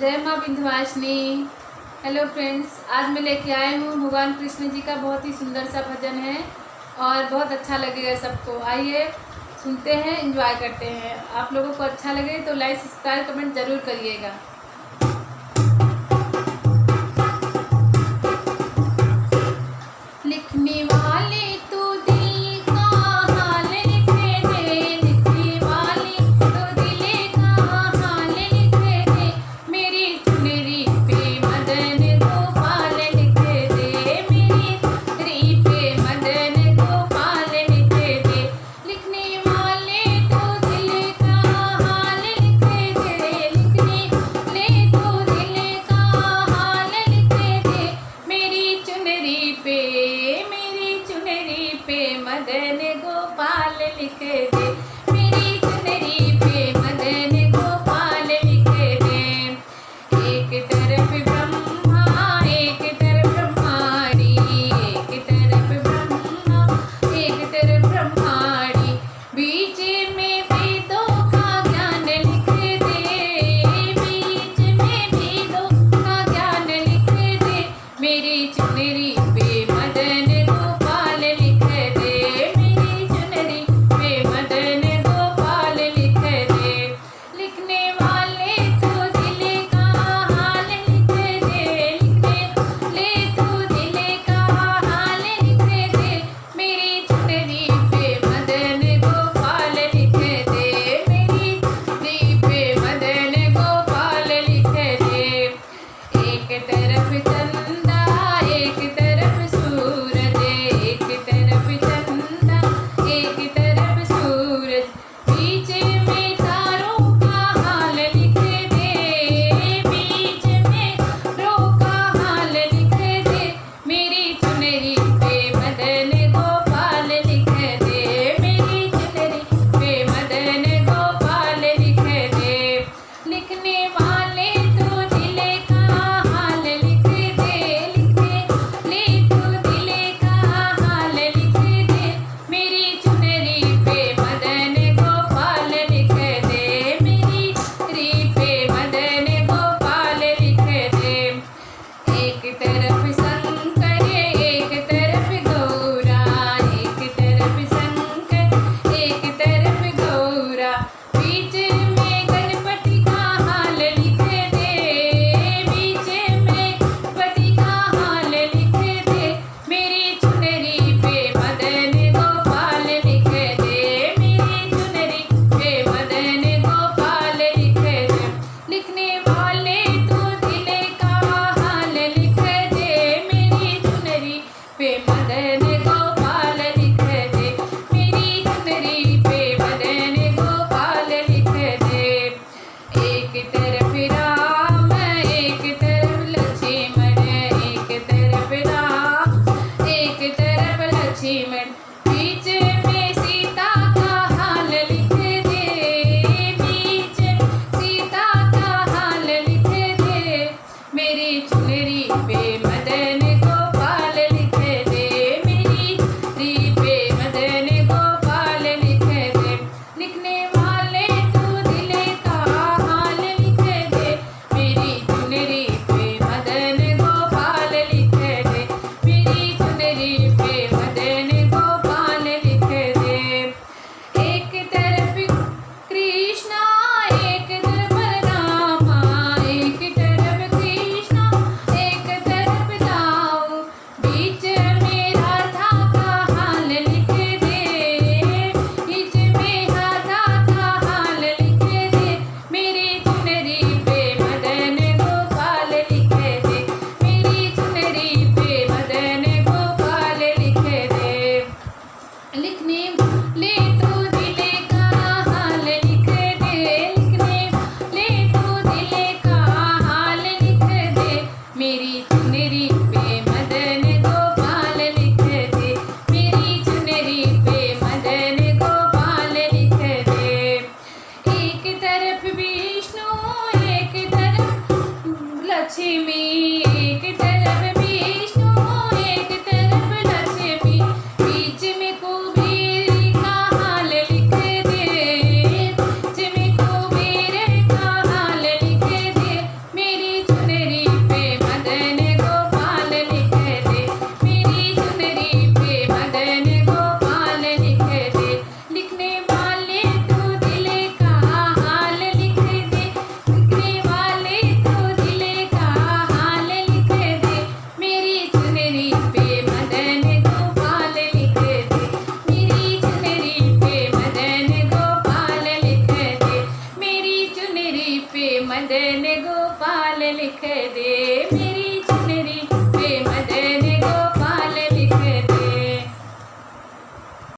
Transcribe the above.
जय माँ Vindhyavasini. Hello friends, आज मैं लेके आई हूँ भगवान कृष्ण जी का बहुत ही सुंदर सा भजन है और बहुत अच्छा लगेगा सबको। आइए सुनते हैं, एंजॉय करते हैं। आप लोगों को अच्छा लगे तो लाइक सब्सक्राइब कमेंट ज़रूर करिएगा। लिखने वाले तो दिल का हाल लिख दे, लिखने वाले तो दिल का हाल लिख दे, मेरी चुनरी पे मदन गोपाल लिख दे, मेरी चुनरी पे मदन गोपाल लिख दे। लिखने वाले तो दिल का हाल लिख दे, लिखने ले तो दिल का हाल लिख दे, मेरी चुनरी पे मदन गोपाल लिख दे, मेरी चुनरी पे मदन गोपाल लिख दे। एक तरफ ब्रह्मा एक तरफ ब्रह्माणी, एक तरफ ब्रह्मा एक तरफ ब्रह्माणी, बीच में वेदों का ज्ञान लिख दे, बीच में वेदों का ज्ञान लिख दे, मेरी चुनरी पे मदन गोपाल लिख दे, मेरी चुनरी पे मदन गोपाल लिख दे। लिखने वाले तो दिल का हाल लिख दे, लिखने ले तो दिल का हाल लिख दे, मेरी चुनरी पे मदन गोपाल लिख दे, मेरी चुनरी पे मदन गोपाल लिख दे। एक तरफ चंदा एक तरफ सूरज, एक तरफ चंदा एक तरफ सूरज, बीच में तारों का हाल लिख दे, बीच में तारों का हाल लिख दे, मेरी चुनरी पे मदन गोपाल लिख दे, मेरी चुनरी पे मदन गोपाल लिख दे। लिखने वाले तो दिल का हाल लिख दे, लिखने ले तो दिल का हाल लिख दे, मेरी चुनरी पे मदन गोपाल लिख दे, मेरी चुनरी पे मदन गोपाल लिख दे। एक तरफ शंकर एक तरफ गौरा, एक तरफ शंकर एक तरफ गौरा, बीच में गणपति का हाल लिख दे, बीच में गणपति का हाल लिख दे, मेरी चुनरी पे मदन गोपाल लिख दे, मेरी चुनरी पे मदन गोपाल लिख दे। लिखने वाले तो दिल का हाल लिख दे, मेरी चुनरी पे मदन गोपाल लिख दे, मेरी चुनरी पे मदन गोपाल लिख दे। एक तरफ राम एक तरफ लक्ष्मण, एक तरफ राम एक तरफ लक्ष्मण, बीच में सीता का हाल लिख दे, बीच में सीता का हाल लिख दे, मेरी चुनरी पे मदन गोपाल लिख दे, मेरी चुनरी पे मदन गोपाल लिख दे। लिखने वाले तो दिल का हाल लिख दे, मेरी चुनरी पे मदन गोपाल लिख दे, मेरी चुनरी पे मदन गोपाल लिख दे। एक तरफ कृष्णा एक तरफ रामा, एक तरफ कृष्णा एक तरफ राम, बीच में राधा का हाल लिख दे, बीच में राधा का हाल लिख दे, मेरी चुनरी पे मदन गोपाल लिख दे, मेरी चुनरी पे मदन गोपाल लिख दे। लिखने ले तो दिल का हाल लिख दे, लिखने ले तो दिल का हाल लिख दे, मेरी चुनरी पे मदन गोपाल लिख दे, मेरी चुनरी पे मदन गोपाल लिख दे। एक तरफ विष्णु एक तरफ लक्ष्मी, एक तरफ विष्णु एक तरफ लक्ष्मी, बीच में कुबेर का हाल लिख दे, बीच में कुबेर का हाल लिख दे, मेरी चुनरी पे मदन गोपाल लिख दे।